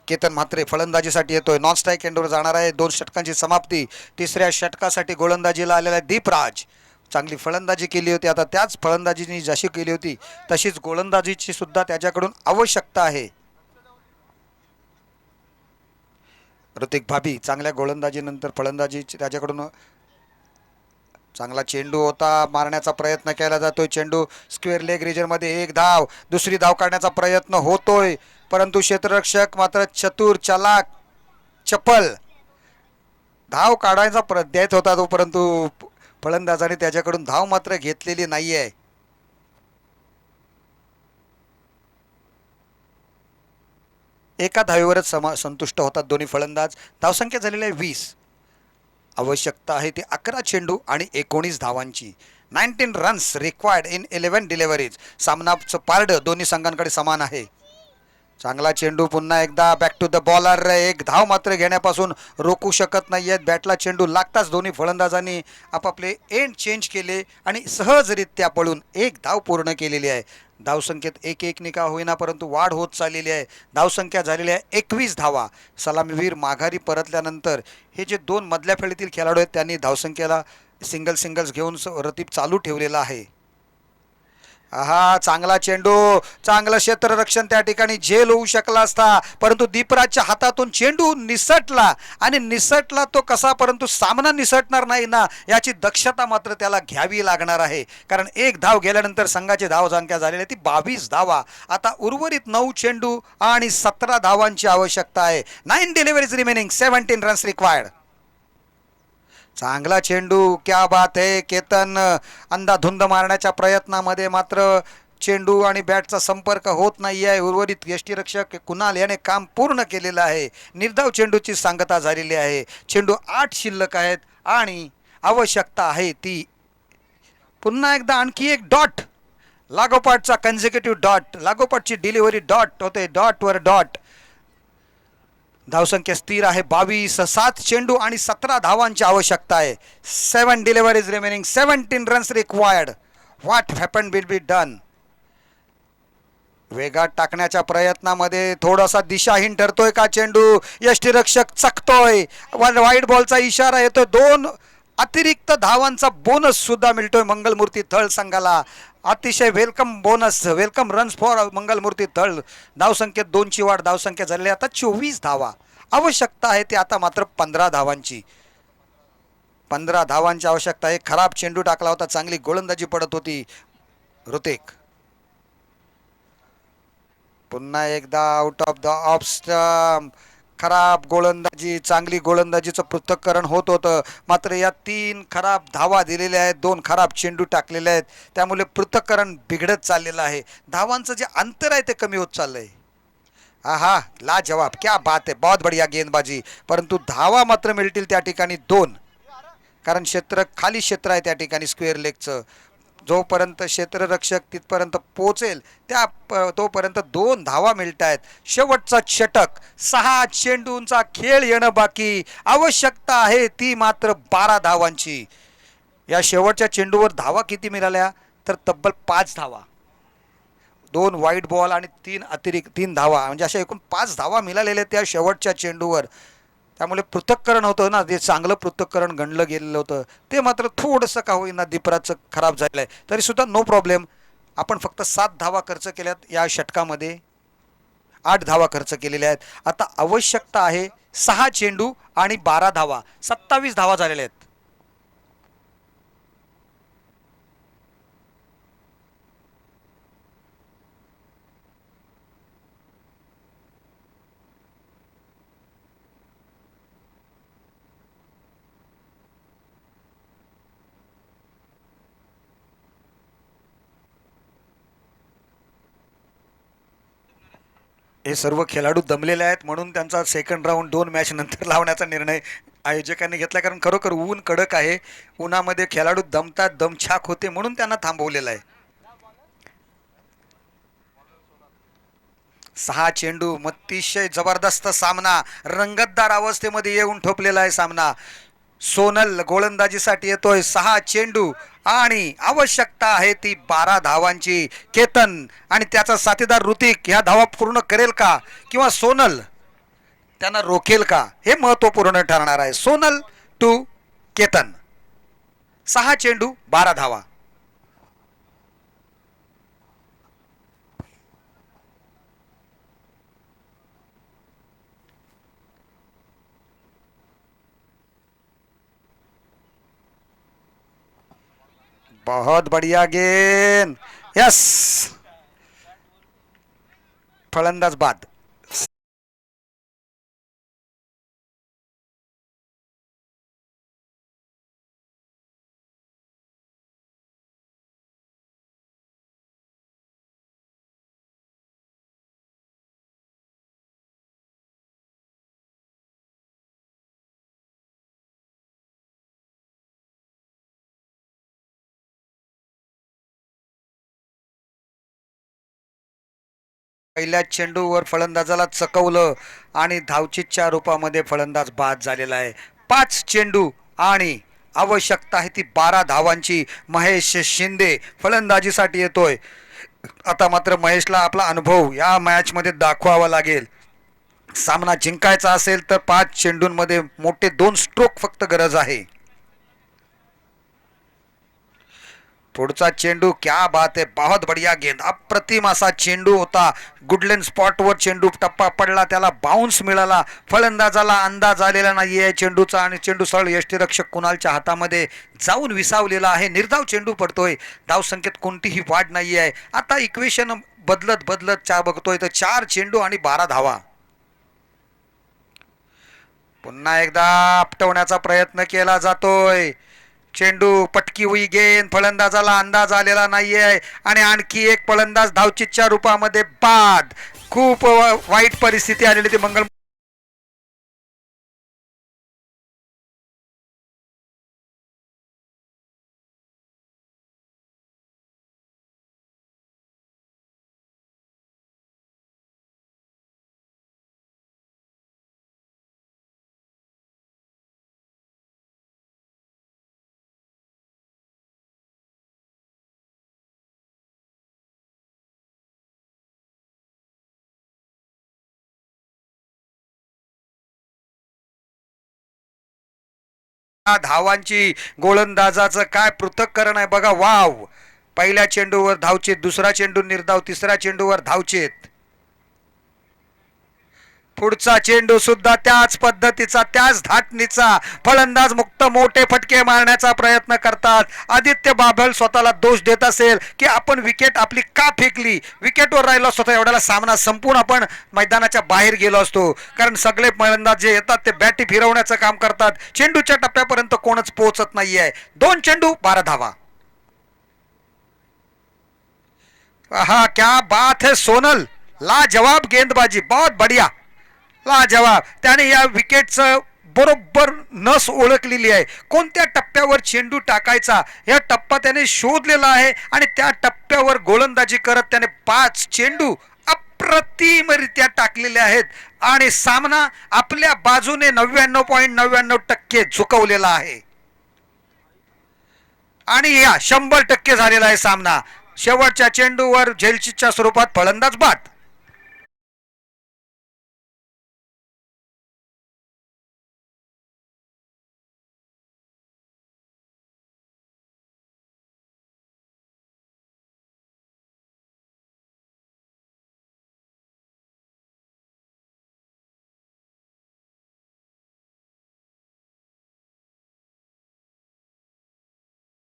केतन म्हात्रे फलंदाजीसाठी येतोय. नॉन स्ट्राईक एंडवर जाणार आहे. 2 षटकांची समाप्ती. तिसऱ्या षटकासाठी गोलंदाजीला आलेला आहे दीपराज. चांगली फलंदाजी केली होती. आता त्याच फलंदाजीने जशी केली होती तशीच गोलंदाजीची सुद्धा त्याच्याकडून आवश्यकता आहे. ऋतिक भाबी चांगल्या गोलंदाजीनंतर फलंदाजी त्याच्याकडून. चांगला चेंडू होता. मारण्याचा प्रयत्न केला जातोय. चेंडू स्क्वेअर लेग रिजनमध्ये. 1 धाव. दुसरी धाव काढण्याचा प्रयत्न होतोय परंतु क्षेत्ररक्षक मात्र चतुर चालाक चपल धाव काढायचा देत होता तो परंतु फलंदाजाने त्याच्याकडून धाव मात्र घेतलेली नाहीये. एका धावेवरच संतुष्ट होतात दोन्ही फलंदाज. धावसंख्या झालेली आहे 20. आवश्यकता आहे ती 11 चेंडू आणि 19 धावांची. 19 रन्स रिक्वायर्ड इन 11 डिलिव्हरीज. सामनाचं पारडं दोन्ही संघांकडे समान आहे. चांगला चेंडू पुन्हा एकदा बॅक टू द बॉलर. एक धाव मात्र घेण्यापासून रोखू शकत नाही आहेत. बॅटला चेंडू लागताच दोन्ही फलंदाजांनी आपापले एंड चेंज केले आणि सहजरित्या पळून एक धाव पूर्ण केलेली आहे. धावसंख्येत एक निका होईना परंतु वाढ होत चाललेली आहे. धावसंख्या झालेली आहे 21 धावा. सलामीवीर माघारी परतल्यानंतर हे जे दोन मधल्या फळीतील खेळाडू आहेत त्यांनी धावसंख्येला सिंगल्स घेऊन रतीब चालू ठेवलेला आहे. हा चांगला चेंडू, चांगलं क्षेत्ररक्षण त्या ठिकाणी झेल होऊ शकला असता परंतु दीपराजच्या हातातून चेंडू निसटला आणि निसटला तो कसा, परंतु सामना निसटणार नाही ना याची दक्षता मात्र त्याला घ्यावी लागणार आहे. कारण एक धाव गेल्यानंतर संघाची धावसंख्या झालेली आहे ती 22 धावा. आता उर्वरित 9 चेंडू आणि 17 धावांची आवश्यकता आहे. 9 डिलिव्हरीज रिमेनिंग, 17 रन्स रिक्वायर्ड. चांगला चेंडू, क्या बात है केतन. अंधाधुंद मारण्याच्या प्रयत्नामध्ये मात्र चेंडू आणि बॅटचा संपर्क होत नाही आहे. उर्वरित यष्टीरक्षक कुणाल याने काम पूर्ण केलेलं आहे. निर्धाव चेंडूची सांगता झालेली आहे. चेंडू 8 शिल्लक आहेत आणि आवश्यकता आहे ती पुन्हा एकदा आणखी एक डॉट. लागोपाठचा कन्झिक्युटिव्ह डॉट, लागोपाठची डिलिव्हरी डॉट होते, डॉटवर डॉट. धावसंख्या स्थिर आहे 22. 7 चेंडू आणि 17 धावांची आवश्यकता आहे. 7 deliveries remaining, 17 runs required. What happen will be done. वेगात टाकण्याच्या प्रयत्नामध्ये थोडासा दिशाहीन ठरतोय का चेंडू. यष्टीरक्षक चकतोय, वाईट बॉलचा इशारा येतोय. 2 अतिरिक्त धावांचा बोनस सुद्धा मिळतोय मंगलमूर्ती थळ संघाला. अतिशय welcome bonus, welcome runs for Mangalmurti Thal. धावसंख्येत 2ची वाढ, धावसंख्या झालेली आता 24 धावा. आवश्यकता आहे ती आता मात्र 15 धावांची. 15 धावांची आवश्यकता आहे. खराब चेंडू टाकला होता, चांगली गोलंदाजी पडत होती ऋतिक. पुन्हा एकदा out of the off stump. खराब गोलंदाजी, चांगली गोलंदाजीचं पृथक्करण होत होतं मात्र या 3 खराब धावा दिलेल्या आहेत, 2 खराब चेंडू टाकलेले आहेत. त्यामुळे पृथक्करण बिघडत चाललेलं आहे. धावांचं जे अंतर आहे ते कमी होत चाललंय. हा लाजवाब, क्या बात आहे, बहुत बढिया गेंदबाजी. परंतु धावा मात्र मिळतील त्या ठिकाणी 2. कारण क्षेत्र खाली क्षेत्र आहे त्या ठिकाणी स्क्वेअर लेगचं. जोपर्यंत क्षेत्ररक्षक तिथपर्यंत पोहोचेल तोपर्यंत 2 धावा मिळत आहेत. शेवटचा षटक, 6 चेंडूंचा खेळ येणं बाकी. आवश्यकता आहे ती मात्र 12 धावांची. या शेवटच्या चेंडूवर धावा किती मिळाल्या तर तब्बल 5 धावा. 2 वाईट बॉल आणि 3 अतिरिक्त 3 धावा, म्हणजे अशा एकूण 5 धावा मिळालेल्या त्या शेवटच्या चेंडूवर. त्यामुळे पृथक्करण होतं ना, जे चांगलं पृथक्करण गणलं गेलेलं होतं ते मात्र थोडंसं का होईना दीपराजचं खराब झालं आहे. तरीसुद्धा नो प्रॉब्लेम. आपण फक्त 7 धावा खर्च केल्यात या षटकामध्ये, 8 धावा खर्च केलेल्या आहेत. आता आवश्यकता आहे 6 चेंडू आणि 12 धावा. 27 धावा झालेल्या आहेत. हे सर्व खेळाडू दमलेले आहेत म्हणून त्यांचा सेकंड राऊंड 2 मॅच नंतर लावण्याचा निर्णय आयोजकांनी घेतला. कारण खरोखर ऊन कडक आहे, उन्हामध्ये खेळाडू दमतात, दमछाक होते म्हणून त्यांना थांबवलेलं आहे. 6 चेंडू, अतिशय जबरदस्त सामना, रंगतदार अवस्थेमध्ये येऊन ठोपलेला आहे सामना. सोनल गोलंदाजीसाठी येतोय. 6 चेंडू आणि आवश्यकता आहे ती 12 धावांची. केतन आणि त्याचा साथीदार ऋतिक ह्या धावा पूर्ण करेल का किंवा सोनल त्यांना रोखेल का हे महत्वपूर्ण ठरणार आहे. सोनल टू केतन. 6 चेंडू 12 धावा. बहुत बढ़िया गेंद, यस. फलंदाज बाद. पहिल्या चेंडूवर फलंदाजाला चकवलं आणि धावचीतच्या रूपामध्ये फलंदाज बाद झालेला आहे. 5 चेंडू आणि आवश्यकता आहे ती 12 धावांची. महेश शिंदे फलंदाजीसाठी येतोय. आता मात्र महेशला आपला अनुभव या मॅचमध्ये दाखवावा लागेल. सामना जिंकायचा असेल तर 5 चेंडूंमध्ये मोठे 2 स्ट्रोक फक्त गरज आहे. पुढचा चेंडू, क्या बात है, बहुत बढ़िया गेंद. अप्रतिम असा चेंडू होता. गुडलेन स्पॉटवर चेंडू टप्पा पडला, त्याला बाउन्स मिळाला. फलंदाजाला अंदाज आलेला नाहीये चेंडूचा आणि चेंडू सरळ यष्टीरक्षक कुणालच्या हातामध्ये जाऊन विसावलेला आहे. निर्धाव चेंडू पडतोय. धावसंख्येत कोणतीही वाढ नाही आहे. आता इक्वेशन बदलत बदलत बघतोय तर 4 चेंडू आणि 12 धावा. पुन्हा एकदा आपटवण्याचा प्रयत्न केला जातोय. चेंडू पटकी हुई गेंद, फलंदाजाला अंदाज आलेला नाहीये आणि आणखी एक फलंदाज धावचीतच्या रूपामध्ये बाद. खूप वाईट परिस्थिती आलेली ती मंगळ धावांची गोलंदाजाचं काय पृथक्करण आहे बघा. वाव. पहिल्या चेंडूवर धावचेत, दुसरा चेंडू निर्धाव, तिसऱ्या चेंडूवर धावचेत. पुढचा चेंडू सुद्धा त्याच पद्धतीचा, त्याच धाटणीचा. फलंदाज मुक्त मोठे फटके मारण्याचा प्रयत्न करतात. आदित्य बाभल स्वतःला दोष देत असेल की आपण विकेट आपली का फेकली, विकेटवर राहिलो असतो एवढ्याला सामना संपून आपण मैदानाच्या बाहेर गेलो असतो. कारण सगळे फलंदाज जे येतात ते बॅटी फिरवण्याचं काम करतात. चेंडूच्या टप्प्यापर्यंत कोणच पोहोचत नाहीये. 2 चेंडू 12 धावा. हा क्या बात है सोनल, लाजवाब गेंदबाजी, बहुत बढ़िया, लाजवाब. त्याने या विकेटचं बरोबर नस ओळखलेली आहे. कोणत्या टप्प्यावर चेंडू टाकायचा या टप्पा त्याने शोधलेला आहे आणि त्या टप्प्यावर गोलंदाजी करत त्याने 5 चेंडू अप्रतिमरित्या टाकलेले आहेत आणि सामना आपल्या बाजूने 99.99% झुकवलेला आहे आणि या 100% झालेला आहे सामना. शेवटच्या चेंडूवर झेलचीच्या स्वरूपात फलंदाज बाद.